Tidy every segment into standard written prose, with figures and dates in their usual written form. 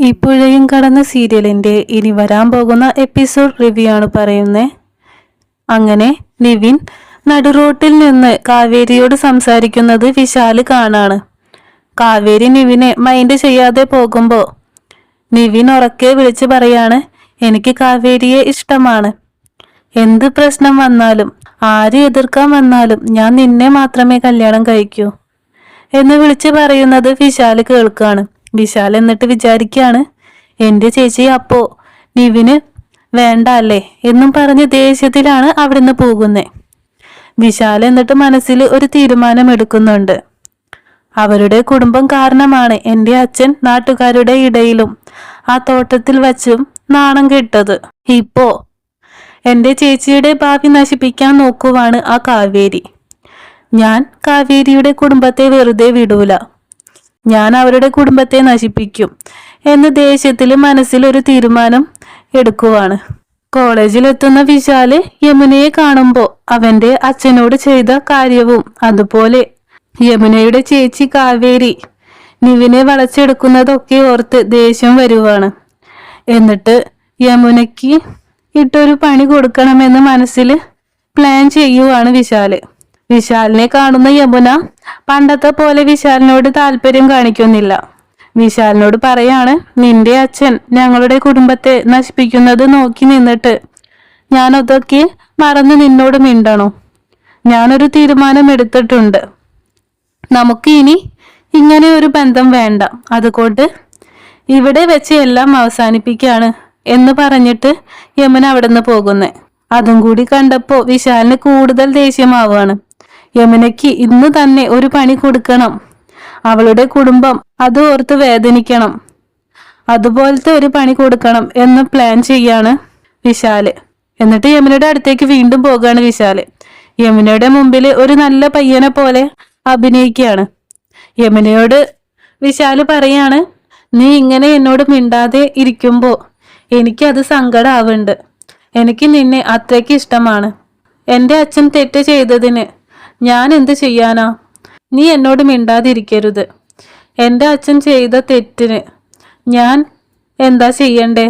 ഈ പുഴയും കടന്ന സീരിയലിന്റെ ഇനി വരാൻ പോകുന്ന എപ്പിസോഡ് റിവ്യൂ ആണ് പറയുന്നത്. അങ്ങനെ നിവിൻ നടുറോട്ടിൽ നിന്ന് കാവേരിയോട് സംസാരിക്കുന്നത് വിശാല് കാണാണ്. കാവേരി നിവിനെ മൈൻഡ് ചെയ്യാതെ പോകുമ്പോ നിവിൻ ഉറക്കെ വിളിച്ചു പറയാണ്, എനിക്ക് കാവേരിയെ ഇഷ്ടമാണ്. എന്ത് പ്രശ്നം വന്നാലും ആര് എതിർക്കാൻ വന്നാലും ഞാൻ നിന്നെ മാത്രമേ കല്യാണം കഴിക്കൂ എന്ന് വിളിച്ചു പറയുന്നത് വിശാല് കേൾക്കാണ്. വിശാൽ എന്നിട്ട് വിചാരിക്കാണ്, എന്റെ ചേച്ചി അപ്പോ നിവിന് വേണ്ട അല്ലേ എന്നും പറഞ്ഞ് ദേഷ്യത്തിലാണ് അവിടുന്ന് പോകുന്നത്. വിശാൽ എന്നിട്ട് മനസ്സിൽ ഒരു തീരുമാനം എടുക്കുന്നുണ്ട്. അവരുടെ കുടുംബം കാരണമാണ് എൻ്റെ അച്ഛൻ നാട്ടുകാരുടെ ഇടയിലും ആ തോട്ടത്തിൽ വച്ചും നാണം കെട്ടത്. ഇപ്പോ എൻ്റെ ചേച്ചിയുടെ ഭാവി നശിപ്പിക്കാൻ നോക്കുവാണ് ആ കാവേരി. ഞാൻ കാവേരിയുടെ കുടുംബത്തെ വെറുതെ വിടൂല, ഞാൻ അവരുടെ കുടുംബത്തെ നശിപ്പിക്കും എന്ന് ദേഷ്യത്തിൽ മനസ്സിൽ ഒരു തീരുമാനം എടുക്കുവാണ്. കോളേജിലെത്തുന്ന വിശാല് യമുനയെ കാണുമ്പോൾ അവന്റെ അച്ഛനോട് ചെയ്ത കാര്യവും അതുപോലെ യമുനയുടെ ചേച്ചി കാവേരി നിവിനെ വളച്ചെടുക്കുന്നതൊക്കെ ഓർത്ത് ദേഷ്യം വരുവാണ്. എന്നിട്ട് യമുനയ്ക്ക് ഇട്ടൊരു പണി കൊടുക്കണമെന്ന് മനസ്സിൽ പ്ലാൻ ചെയ്യുവാണ് വിശാല്. വിശാലിനെ കാണുന്ന യമുന പണ്ടത്തെ പോലെ വിശാലിനോട് താല്പര്യം കാണിക്കുന്നില്ല. വിശാലിനോട് പറയാണ്, നിന്റെ അച്ഛൻ ഞങ്ങളുടെ കുടുംബത്തെ നശിപ്പിക്കുന്നത് നോക്കി നിന്നിട്ട് ഞാൻ അതൊക്കെ മറന്ന് നിന്നോട് മിണ്ടണോ? ഞാനൊരു തീരുമാനം എടുത്തിട്ടുണ്ട്. നമുക്ക് ഇനി ഇങ്ങനെ ഒരു ബന്ധം വേണ്ട, അതുകൊണ്ട് ഇവിടെ വെച്ച് എല്ലാം അവസാനിപ്പിക്കാണ് എന്ന് പറഞ്ഞിട്ട് യമുന അവിടെ നിന്ന് പോകുന്നേ. അതും കൂടി കണ്ടപ്പോ വിശാലിന് കൂടുതൽ ദേഷ്യമാവാണ്. യമുനയ്ക്ക് ഇന്ന് തന്നെ ഒരു പണി കൊടുക്കണം, അവളുടെ കുടുംബം അത് ഓർത്ത് വേദനിക്കണം, അതുപോലത്തെ ഒരു പണി കൊടുക്കണം എന്ന് പ്ലാൻ ചെയ്യാണ് വിശാല്. എന്നിട്ട് യമുനയുടെ അടുത്തേക്ക് വീണ്ടും പോകാണ് വിശാല്. യമുനയുടെ മുമ്പിൽ ഒരു നല്ല പയ്യനെ പോലെ അഭിനയിക്കുകയാണ്. യമുനയോട് വിശാല് പറയാണ്, നീ ഇങ്ങനെ എന്നോട് മിണ്ടാതെ ഇരിക്കുമ്പോ എനിക്കത് സങ്കടാവുന്നുണ്ട്. എനിക്ക് നിന്നെ അത്രയ്ക്ക് ഇഷ്ടമാണ്. എൻ്റെ അച്ഛൻ തെറ്റ് ചെയ്തതിന് ഞാൻ എന്ത് ചെയ്യാനാ? നീ എന്നോട് മിണ്ടാതിരിക്കരുത്. എൻ്റെ അച്ഛൻ ചെയ്ത തെറ്റിന് ഞാൻ എന്താ ചെയ്യണ്ടേ?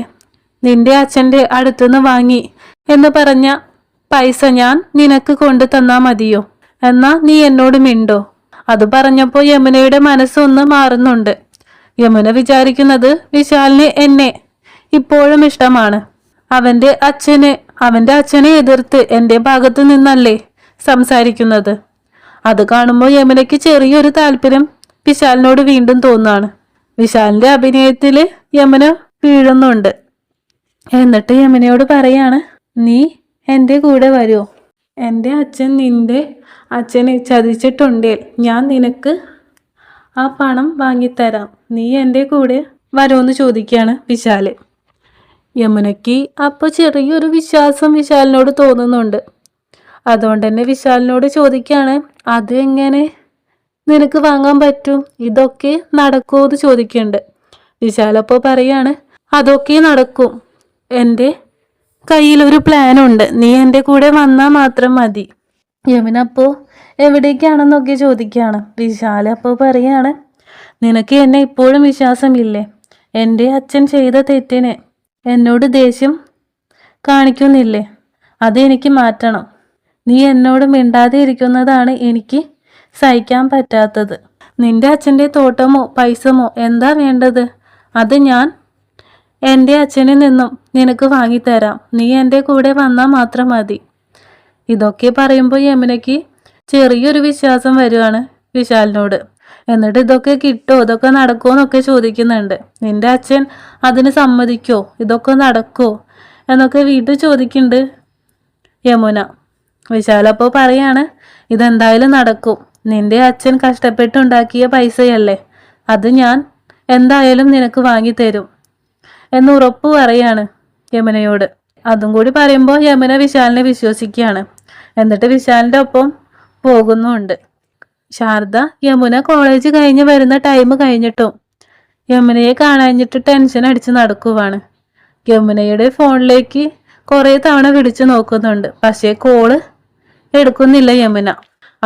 നിന്റെ അച്ഛൻ്റെ അടുത്തുനിന്ന് വാങ്ങി എന്ന് പറഞ്ഞ പൈസ ഞാൻ നിനക്ക് കൊണ്ടു തന്നാ മതിയോ? എന്നാ നീ എന്നോട് മിണ്ടോ? അത് പറഞ്ഞപ്പോൾ യമുനയുടെ മനസ്സൊന്ന് മാറുന്നുണ്ട്. യമുന വിചാരിക്കുന്നത് വിശാലിന് എന്നെ ഇപ്പോഴും ഇഷ്ടമാണ്. അവന്റെ അച്ഛനെ എതിർത്ത് എൻ്റെ ഭാഗത്ത് നിന്നല്ലേ സംസാരിക്കുന്നത്. അത് കാണുമ്പോൾ യമുനയ്ക്ക് ചെറിയൊരു താല്പര്യം വിശാലിനോട് വീണ്ടും തോന്നാണ്. വിശാലിന്റെ അഭിനയത്തില് യമുന വീഴുന്നുണ്ട്. എന്നിട്ട് യമുനയോട് പറയാണ്, നീ എൻ്റെ കൂടെ വരുമോ? എൻ്റെ അച്ഛൻ നിന്റെ അച്ഛനെ ചതിച്ചിട്ടുണ്ടേൽ ഞാൻ നിനക്ക് ആ പണം വാങ്ങിത്തരാം. നീ എൻ്റെ കൂടെ വരുമെന്ന് ചോദിക്കുകയാണ് വിശാല്. യമുനയ്ക്ക് അപ്പോൾ ചെറിയൊരു വിശ്വാസം വിശാലിനോട് തോന്നുന്നുണ്ട്. അതുകൊണ്ട് തന്നെ വിശാലിനോട് ചോദിക്കുകയാണ്, അത് എങ്ങനെ നിനക്ക് വാങ്ങാൻ പറ്റും? ഇതൊക്കെ നടക്കുമോ എന്ന് ചോദിക്കുന്നുണ്ട്. വിശാൽ അപ്പോൾ പറയാണ്, അതൊക്കെ നടക്കും. എൻ്റെ കയ്യിലൊരു പ്ലാനുണ്ട്, നീ എൻ്റെ കൂടെ വന്നാൽ മാത്രം മതി. യമുന അപ്പോൾ എവിടേക്കാണെന്നൊക്കെ ചോദിക്കുകയാണ്. വിശാൽ അപ്പോൾ പറയാണ്, നിനക്ക് എന്നെ ഇപ്പോഴും വിശ്വാസമില്ലേ? എൻ്റെ അച്ഛൻ ചെയ്ത തെറ്റിന് എന്നോട് ദേഷ്യം കാണിക്കുന്നില്ലേ? അതെനിക്ക് മാറ്റണം. നീ എന്നോട് മിണ്ടാതെ ഇരിക്കുന്നതാണ് എനിക്ക് സഹിക്കാൻ പറ്റാത്തത്. നിന്റെ അച്ഛൻ്റെ തോട്ടമോ പൈസമോ എന്താ വേണ്ടത്? അത് ഞാൻ എൻ്റെ അച്ഛനിൽ നിന്നും നിനക്ക് വാങ്ങിത്തരാം. നീ എൻ്റെ കൂടെ വന്നാൽ മാത്രം മതി. ഇതൊക്കെ പറയുമ്പോൾ യമുനയ്ക്ക് ചെറിയൊരു വിശ്വാസം വരുവാണ് വിശാലിനോട്. എന്നിട്ട് ഇതൊക്കെ കിട്ടുമോ, ഇതൊക്കെ നടക്കുമോ എന്നൊക്കെ ചോദിക്കുന്നുണ്ട്. നിന്റെ അച്ഛൻ അതിന് സമ്മതിക്കോ, ഇതൊക്കെ നടക്കുമോ എന്നൊക്കെ വീട്ടിൽ ചോദിക്കുന്നുണ്ട് യമുന. വിശാലപ്പോൾ പറയാണ്, ഇതെന്തായാലും നടക്കും. നിന്റെ അച്ഛൻ കഷ്ടപ്പെട്ടുണ്ടാക്കിയ പൈസയല്ലേ, അത് ഞാൻ എന്തായാലും നിനക്ക് വാങ്ങിത്തരും എന്ന് ഉറപ്പ് പറയാണ് യമുനയോട്. അതും കൂടി പറയുമ്പോൾ യമുന വിശാലിനെ വിശ്വസിക്കുകയാണ്. എന്നിട്ട് വിശാലിൻ്റെ ഒപ്പം പോകുന്നുമുണ്ട്. ശാരദ യമുന കോളേജ് കഴിഞ്ഞ് വരുന്ന ടൈം കഴിഞ്ഞിട്ടും യമുനയെ കാണാഞ്ഞിട്ട് ടെൻഷൻ അടിച്ച് നടക്കുവാണ്. യമുനയുടെ ഫോണിലേക്ക് കുറേ തവണ വിളിച്ചു നോക്കുന്നുണ്ട്, പക്ഷേ കോള് എടുക്കുന്നില്ല യമുന.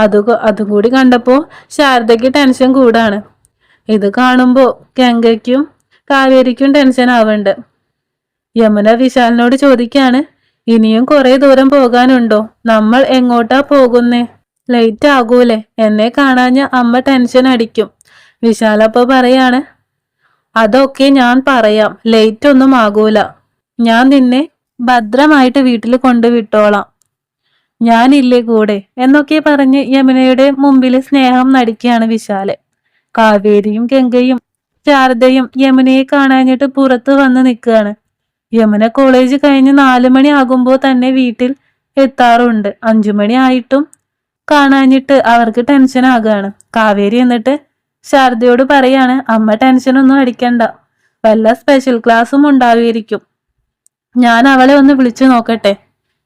അതും കൂടി കണ്ടപ്പോൾ ശാരദയ്ക്ക് ടെൻഷൻ കൂടാണ്. ഇത് കാണുമ്പോൾ ഗംഗയ്ക്കും കാവേരിക്കും ടെൻഷൻ ആവുന്നുണ്ട്. യമുന വിശാലിനോട് ചോദിക്കാണ്, ഇനിയും കുറെ ദൂരം പോകാനുണ്ടോ? നമ്മൾ എങ്ങോട്ടാ പോകുന്നേ? ലേറ്റ് ആകൂലേ? എന്നെ കാണാഞ്ഞ അമ്മ ടെൻഷൻ അടിക്കും. വിശാൽ അപ്പൊ പറയാണ്, അതൊക്കെ ഞാൻ പറയാം, ലേറ്റ് ഒന്നും ആകൂല. ഞാൻ നിന്നെ ഭദ്രമായിട്ട് വീട്ടിൽ കൊണ്ടുവിട്ടോളാം, ഞാനില്ലേ കൂടെ എന്നൊക്കെ പറഞ്ഞ് യമുനയുടെ മുമ്പിൽ സ്നേഹം നടിക്കുകയാണ് വിശാല്. കാവേരിയും ഗംഗയും ശാരദയും യമുനയെ കാണാഞ്ഞിട്ട് പുറത്ത് വന്ന് നിൽക്കുകയാണ്. യമുന കോളേജ് കഴിഞ്ഞ് 4 മണി ആകുമ്പോൾ തന്നെ വീട്ടിൽ എത്താറുണ്ട്. 5 മണി ആയിട്ടും കാണാഞ്ഞിട്ട് അവർക്ക് ടെൻഷൻ ആകുകയാണ്. കാവേരി എന്നിട്ട് ശാരദയോട് പറയാണ്, അമ്മ ടെൻഷനൊന്നും അടിക്കണ്ട, വല്ല സ്പെഷ്യൽ ക്ലാസ്സും ഉണ്ടാവുമായിരിക്കും, ഞാൻ അവളെ ഒന്ന് വിളിച്ചു നോക്കട്ടെ.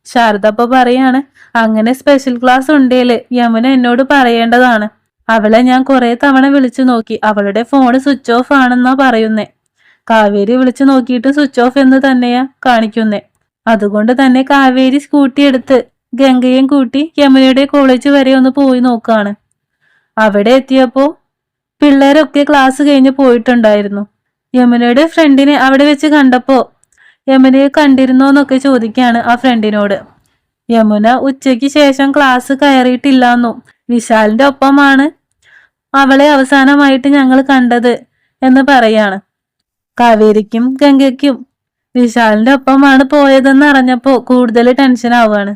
ശാരദ അപ്പൊ പറയാണ്, അങ്ങനെ സ്പെഷ്യൽ ക്ലാസ് ഉണ്ടേല് യമുന എന്നോട് പറയേണ്ടതാണ്. അവളെ ഞാൻ കുറെ തവണ വിളിച്ചു നോക്കി, അവളുടെ ഫോണ് സ്വിച്ച് ഓഫ് ആണെന്നാ പറയുന്നേ. കാവേരി വിളിച്ചു നോക്കിയിട്ട് സ്വിച്ച് ഓഫ് എന്ന് തന്നെയാ കാണിക്കുന്നേ. അതുകൊണ്ട് തന്നെ കാവേരി സ്കൂട്ടി എടുത്ത് ഗംഗയും കൂട്ടി യമുനയുടെ കോളേജ് വരെ ഒന്ന് പോയി നോക്കാണ്. അവിടെ എത്തിയപ്പോ പിള്ളേരൊക്കെ ക്ലാസ് കഴിഞ്ഞ് പോയിട്ടുണ്ടായിരുന്നു. യമുനയുടെ ഫ്രണ്ടിനെ അവിടെ വെച്ച് കണ്ടപ്പോ യമുനയെ കണ്ടിരുന്നോന്നൊക്കെ ചോദിക്കാണ് ആ ഫ്രണ്ടിനോട്. യമുന ഉച്ചയ്ക്ക് ശേഷം ക്ലാസ് കയറിയിട്ടില്ലാന്നും വിശാലിന്റെ ഒപ്പമാണ് അവളെ അവസാനമായിട്ട് ഞങ്ങൾ കണ്ടത് എന്ന് പറയാണ്. കാവേരിക്കും ഗംഗയ്ക്കും വിശാലിന്റെ ഒപ്പമാണ് പോയതെന്ന് അറിഞ്ഞപ്പോ കൂടുതൽ ടെൻഷൻ ആവുകയാണ്.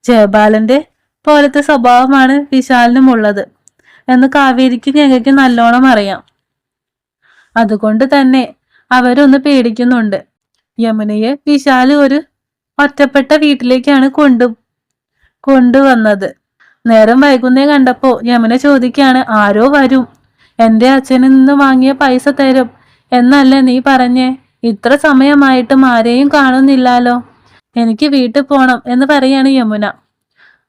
ജയബാലന്റെ പോലത്തെ സ്വഭാവമാണ് വിശാലിനും ഉള്ളത് എന്ന് കാവേരിക്കും ഗംഗയ്ക്കും നല്ലോണം അറിയാം. അതുകൊണ്ട് തന്നെ അവരൊന്ന് പേടിക്കുന്നുണ്ട്. യമുനയെ വിശാല് ഒരു ഒറ്റപ്പെട്ട വീട്ടിലേക്കാണ് കൊണ്ടുവന്നത്. നേരം വൈകുന്നേ കണ്ടപ്പോ യമുന ചോദിക്കാണ്, ആരോ വരും, എന്റെ അച്ഛനിൽ നിന്ന് വാങ്ങിയ പൈസ തരും എന്നല്ലേ നീ പറഞ്ഞേ? ഇത്ര സമയമായിട്ടും ആരെയും കാണുന്നില്ലാലോ, എനിക്ക് വീട്ടിൽ പോണം എന്ന് പറയാണ് യമുന.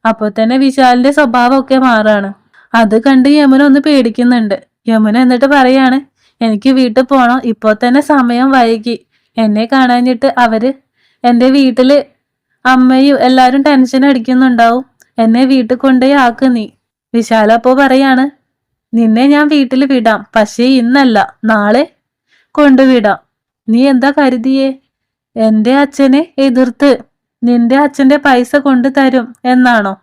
അപ്പൊ തന്നെ വിശാലിന്റെ സ്വഭാവമൊക്കെ മാറാണ്. അത് കണ്ട് യമുന ഒന്ന് പേടിക്കുന്നുണ്ട്. യമുന എന്നിട്ട് പറയാണ്, എനിക്ക് വീട്ടിൽ പോണം, ഇപ്പോ തന്നെ സമയം വൈകി, എന്നെ കാണാഞ്ഞിട്ട് അവര് എന്റെ വീട്ടില് അമ്മയും എല്ലാരും ടെൻഷൻ അടിക്കുന്നുണ്ടാവും, എന്നെ വീട്ടിൽ കൊണ്ടുപോയി ആക്ക് നീ. വിശാല അപ്പോ പറയാണ്, നിന്നെ ഞാൻ വീട്ടിൽ വിടാം, പക്ഷേ ഇന്നല്ല, നാളെ കൊണ്ടുവിടാം. നീ എന്താ കരുതിയേ? എന്റെ അച്ഛനെ എതിർത്ത് നിന്റെ അച്ഛന്റെ പൈസ കൊണ്ടു തരും എന്നാണോ?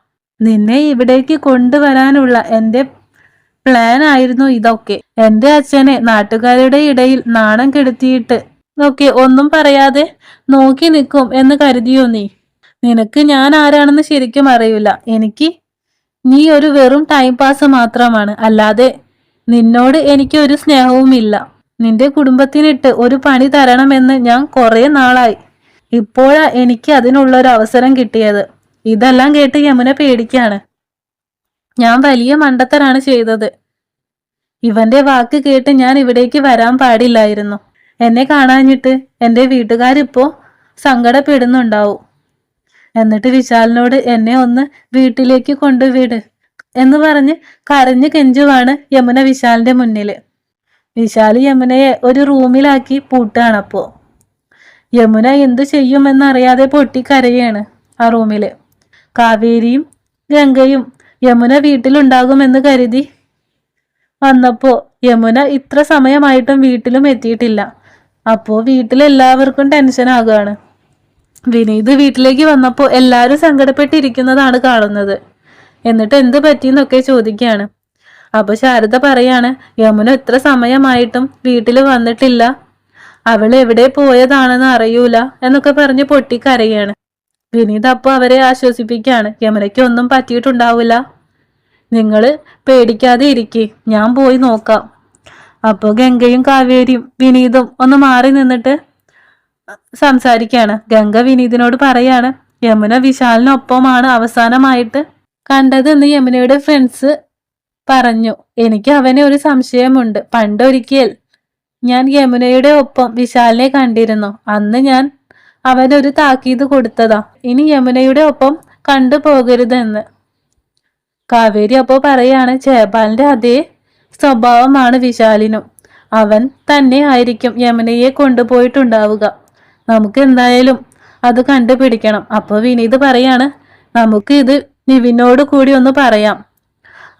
നിന്നെ ഇവിടേക്ക് കൊണ്ടുവരാനുള്ള എന്റെ പ്ലാൻ ആയിരുന്നു ഇതൊക്കെ. എന്റെ അച്ഛനെ നാട്ടുകാരുടെ ഇടയിൽ നാണം കെടുത്തിയിട്ട് ഒക്കെ ഒന്നും പറയാതെ നോക്കി നിൽക്കും എന്ന് കരുതിയോ നീ? നിനക്ക് ഞാൻ ആരാണെന്ന് ശരിക്കും അറിയില്ല. എനിക്ക് നീ ഒരു വെറും ടൈം പാസ് മാത്രമാണ്, അല്ലാതെ നിന്നോട് എനിക്ക് ഒരു സ്നേഹവുമില്ല. നിന്റെ കുടുംബത്തിനിട്ട് ഒരു പണി തരണമെന്ന് ഞാൻ കുറെ നാളായി, ഇപ്പോഴാ എനിക്ക് അതിനുള്ളൊരു അവസരം കിട്ടിയത്. ഇതെല്ലാം കേട്ട് യമുന പേടിക്കാണ്. ഞാൻ വലിയ മണ്ടത്തരാണ് ചെയ്തത്. ഇവന്റെ വാക്ക് കേട്ട് ഞാൻ ഇവിടേക്ക് വരാൻ പാടില്ലായിരുന്നു. എന്നെ കാണാഞ്ഞിട്ട് എന്റെ വീട്ടുകാരിപ്പോ സങ്കടപ്പെടുന്നുണ്ടാവും. എന്നിട്ട് വിശാലിനോട് എന്നെ ഒന്ന് വീട്ടിലേക്ക് കൊണ്ടുവിട് എന്ന് പറഞ്ഞ് കരഞ്ഞു കെഞ്ചുവാണ് യമുന വിശാലിന്റെ മുന്നില്. വിശാല് യമുനയെ ഒരു റൂമിലാക്കി പൂട്ടാണപ്പോ. യമുന എന്തു ചെയ്യുമെന്നറിയാതെ പൊട്ടിക്കരയാണ് ആ റൂമില്. കാവേരിയും ഗംഗയും യമുന വീട്ടിലുണ്ടാകുമെന്ന് കരുതി വന്നപ്പോ യമുന ഇത്ര സമയമായിട്ടും വീട്ടിലും എത്തിയിട്ടില്ല. അപ്പോ വീട്ടിലെല്ലാവർക്കും ടെൻഷൻ ആകുകയാണ്. വിനീത് വീട്ടിലേക്ക് വന്നപ്പോ എല്ലാരും സങ്കടപ്പെട്ടിരിക്കുന്നതാണ് കാണുന്നത്. എന്നിട്ട് എന്ത് പറ്റിയെന്നൊക്കെ ചോദിക്കുകയാണ്. അപ്പൊ ശാരദ പറയാണ്, യമുന ഇത്ര സമയമായിട്ടും വീട്ടിൽ വന്നിട്ടില്ല, അവൾ എവിടെ പോയതാണെന്ന് അറിയൂല എന്നൊക്കെ പറഞ്ഞ് പൊട്ടിക്കരയാണ്. വിനീത് അപ്പൊ അവരെ ആശ്വസിപ്പിക്കുകയാണ്, യമുനയ്ക്ക് ഒന്നും പറ്റിയിട്ടുണ്ടാവില്ല, നിങ്ങള് പേടിക്കാതെ ഇരിക്കേ, ഞാൻ പോയി നോക്കാം. അപ്പൊ ഗംഗയും കാവേരിയും വിനീതും ഒന്ന് മാറി നിന്നിട്ട് സംസാരിക്കാണ്. ഗംഗ വിനീതിനോട് പറയാണ്, യമുന വിശാലിനൊപ്പമാണ് അവസാനമായിട്ട് കണ്ടതെന്ന് യമുനയുടെ ഫ്രണ്ട്സ് പറഞ്ഞു. എനിക്ക് അവനെ ഒരു സംശയമുണ്ട്. പണ്ടൊരിക്കൽ ഞാൻ യമുനയുടെ ഒപ്പം വിശാലിനെ കണ്ടിരുന്നു. അന്ന് ഞാൻ അവനൊരു താക്കീത് കൊടുത്തതാ, ഇനി യമുനയുടെ ഒപ്പം കണ്ടുപോകരുതെന്ന്. കാവേരി അപ്പോ പറയാണ്, ജയപാലിന്റെ അതേ സ്വഭാവമാണ് വിശാലിനും. അവൻ തന്നെ ആയിരിക്കും യമുനയെ കൊണ്ടുപോയിട്ടുണ്ടാവുക. നമുക്ക് എന്തായാലും അത് കണ്ടുപിടിക്കണം. അപ്പൊ വിനീത് പറയാണ്, നമുക്ക് ഇത് നിവിനോട് കൂടി ഒന്ന് പറയാം,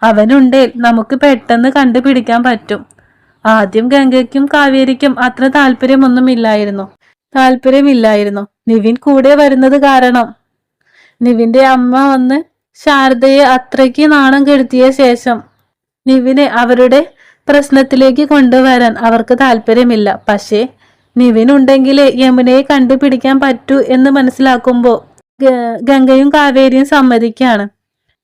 അവനുണ്ടേൽ നമുക്ക് പെട്ടെന്ന് കണ്ടുപിടിക്കാൻ പറ്റും. ആദ്യം ഗംഗയ്ക്കും കാവേരിക്കും അത്ര താല്പര്യമില്ലായിരുന്നു. നിവിൻ കൂടെ വരുന്നത് കാരണം. നിവിന്റെ അമ്മ വന്ന് ശാരദയെ അത്രയ്ക്ക് നാണം കെടുത്തിയ ശേഷം നിവിനെ അവരുടെ പ്രശ്നത്തിലേക്ക് കൊണ്ടുവരാൻ അവർക്ക് താല്പര്യമില്ല. പക്ഷേ നിവിൻ ഉണ്ടെങ്കിലേ യമുനയെ കണ്ടുപിടിക്കാൻ പറ്റൂ എന്ന് മനസ്സിലാക്കുമ്പോൾ ഗംഗയും കാവേരിയും സമ്മതിക്കാണ്.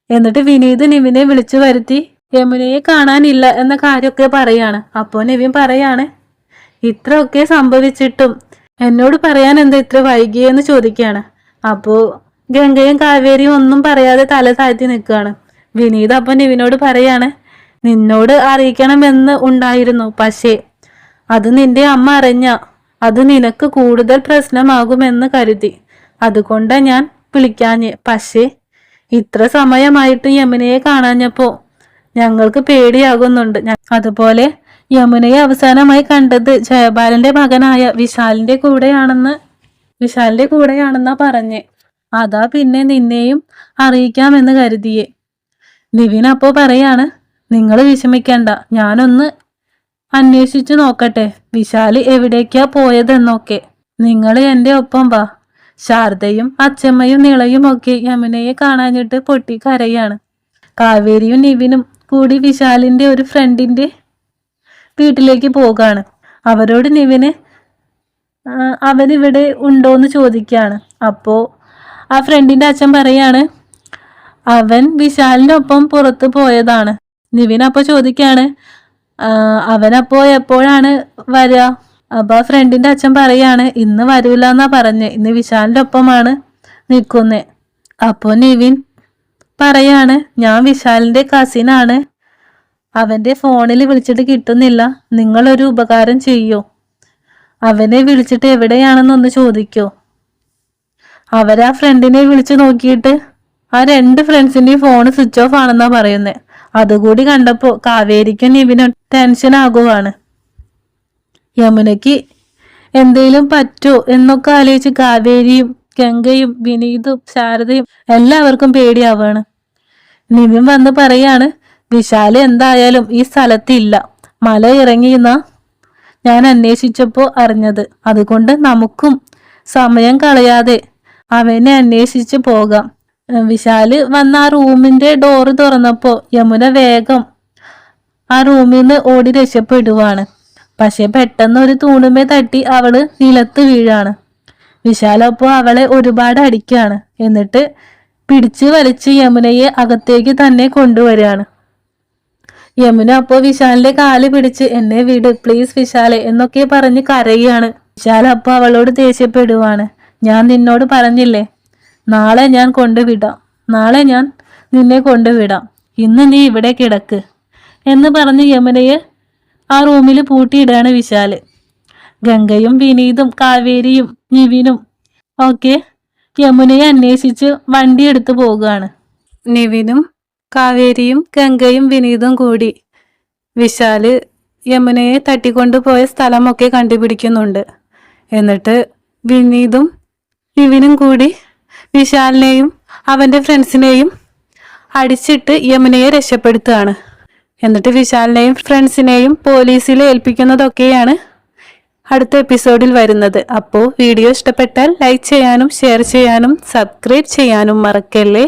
എന്നിട്ട് വിനീത് നിവിനെ വിളിച്ചു വരുത്തി യമുനയെ കാണാനില്ല എന്ന കാര്യമൊക്കെ പറയാണ്. അപ്പോൾ നിവിൻ പറയാണ്, ഇത്രയൊക്കെ സംഭവിച്ചിട്ടും എന്നോട് പറയാൻ എന്താ ഇത്ര വൈകിയെന്ന് ചോദിക്കുകയാണ്. അപ്പോൾ ഗംഗയും കാവേരിയും ഒന്നും പറയാതെ തല താഴ്ത്തി നിൽക്കുകയാണ്. വിനീത് അപ്പം നിവിനോട് പറയാണ്, നിന്നോട് അറിയിക്കണമെന്ന് ഉണ്ടായിരുന്നു, പക്ഷേ അത് നിന്റെ അമ്മ അറിഞ്ഞ അത് നിനക്ക് കൂടുതൽ പ്രശ്നമാകുമെന്ന് കരുതി, അതുകൊണ്ടാ ഞാൻ വിളിക്കാഞ്ഞ്. പക്ഷേ ഇത്ര സമയമായിട്ടും യമുനയെ കാണാഞ്ഞപ്പോ ഞങ്ങൾക്ക് പേടിയാകുന്നുണ്ട്. അതുപോലെ യമുനയെ അവസാനമായി കണ്ടത് ജയബാലന്റെ മകനായ വിശാലിന്റെ കൂടെയാണെന്നാ പറഞ്ഞേ. അതാ പിന്നെ നിന്നെയും അറിയിക്കാമെന്ന് കരുതിയേ. നിവിൻ അപ്പോ പറയാണ്, നിങ്ങൾ വിഷമിക്കണ്ട, ഞാനൊന്ന് അന്വേഷിച്ചു നോക്കട്ടെ വിശാല് എവിടേക്കാ പോയതെന്നൊക്കെ. നിങ്ങൾ എൻ്റെ ഒപ്പം വാ. ശാരദയും അച്ചമ്മയും നിളയും ഒക്കെ യമുനയെ കാണാഞ്ഞിട്ട് പൊട്ടി കരയാണ്. കാവേരിയും നിവിനും കൂടി വിശാലിന്റെ ഒരു ഫ്രണ്ടിന്റെ വീട്ടിലേക്ക് പോകാണ്. അവരോട് നിവിന് അവനിവിടെ ഉണ്ടോന്ന് ചോദിക്കാണ്. അപ്പോ ആ ഫ്രണ്ടിന്റെ അച്ഛൻ പറയാണ്, അവൻ വിശാലിന്റെ ഒപ്പം പുറത്ത് പോയതാണ്. നിവിൻ അപ്പൊ ചോദിക്കാണ്, അവനപ്പോ എപ്പോഴാണ് വരിക? അപ്പൊ ആ ഫ്രണ്ടിന്റെ അച്ഛൻ പറയാണ്, ഇന്ന് വരൂല എന്നാ പറഞ്ഞേ, ഇന്ന് വിശാലിന്റെ ഒപ്പമാണ് നിൽക്കുന്നേ. അപ്പോ നിവിൻ പറയാണ്, ഞാൻ വിശാലിന്റെ കസിനാണ്, അവന്റെ ഫോണിൽ വിളിച്ചിട്ട് കിട്ടുന്നില്ല, നിങ്ങളൊരു ഉപകാരം ചെയ്യോ? അവനെ വിളിച്ചിട്ട് എവിടെയാണെന്നൊന്ന് ചോദിക്കോ? അവരാ ഫ്രണ്ടിനെ വിളിച്ചു നോക്കിയിട്ട് ആ 2 ഫ്രണ്ട്സിന്റെയും ഫോണ് സ്വിച്ച് ഓഫ് ആണെന്നാ പറയുന്നത്. അതുകൂടി കണ്ടപ്പോ കാവേരിക്കും നിവിനും ടെൻഷൻ ആകുവാണ്. യമുനയ്ക്ക് എന്തേലും പറ്റോ എന്നൊക്കെ ആലോചിച്ച് കാവേരിയും ഗംഗയും വിനീതും ശാരദയും എല്ലാവർക്കും പേടിയാവാണ്. നിവിൻ വന്ന് പറയാണ്, വിശാല് എന്തായാലും ഈ സ്ഥലത്തില്ല, മല ഇറങ്ങിയെന്നാ ഞാൻ അന്വേഷിച്ചപ്പോ അറിഞ്ഞത്, അതുകൊണ്ട് നമുക്കും സമയം കളയാതെ അവനെ അന്വേഷിച്ച് പോകാം. വിശാല് വന്ന ആ റൂമിന്റെ ഡോറ് തുറന്നപ്പോ യമുന വേഗം ആ റൂമിൽ നിന്ന് ഓടി രക്ഷപ്പെടുവാണ്. പക്ഷെ പെട്ടെന്ന് ഒരു തൂണുമേ തട്ടി അവള് നിലത്ത് വീഴാണ്. വിശാലപ്പോ അവളെ ഒരുപാട് അടിക്കാണ്. എന്നിട്ട് പിടിച്ചു വലിച്ച് യമുനയെ അകത്തേക്ക് തന്നെ കൊണ്ടുവരികയാണ്. യമുന അപ്പോ വിശാലിന്റെ കാല് പിടിച്ച് എന്നെ വിട് പ്ലീസ് വിശാലെ എന്നൊക്കെ പറഞ്ഞ് കരയാണ്. വിശാൽ അപ്പോ അവളോട് ദേഷ്യപ്പെടുവാണ്, ഞാൻ നിന്നോട് പറഞ്ഞില്ലേ നാളെ ഞാൻ നിന്നെ കൊണ്ടുവിടാം, ഇന്ന് നീ ഇവിടെ കിടക്ക് എന്ന് പറഞ്ഞ് യമുനയെ ആ റൂമിൽ പൂട്ടിയിടാണ് വിശാല്. ഗംഗയും വിനീതും കാവേരിയും നിവിനും ഒക്കെ യമുനയെ അന്വേഷിച്ച് വണ്ടി എടുത്തു പോകുകയാണ്. നിവിനും കാവേരിയും ഗംഗയും വിനീതും കൂടി വിശാല് യമുനയെ തട്ടിക്കൊണ്ടുപോയ സ്ഥലമൊക്കെ കണ്ടുപിടിക്കുന്നുണ്ട്. എന്നിട്ട് വിനീതും നിവിനും കൂടി വിശാലിനെയും അവന്റെ ഫ്രണ്ട്സിനെയും അടിച്ചിട്ട് യമുനയെ രക്ഷപ്പെടുത്തുകയാണ്. എന്നിട്ട് വിശാലിനെയും ഫ്രണ്ട്സിനെയും പോലീസിൽ ഏൽപ്പിക്കുന്നതൊക്കെയാണ് അടുത്ത എപ്പിസോഡിൽ വരുന്നത്. അപ്പോൾ വീഡിയോ ഇഷ്ടപ്പെട്ടാൽ ലൈക്ക് ചെയ്യാനും ഷെയർ ചെയ്യാനും സബ്സ്ക്രൈബ് ചെയ്യാനും മറക്കല്ലേ.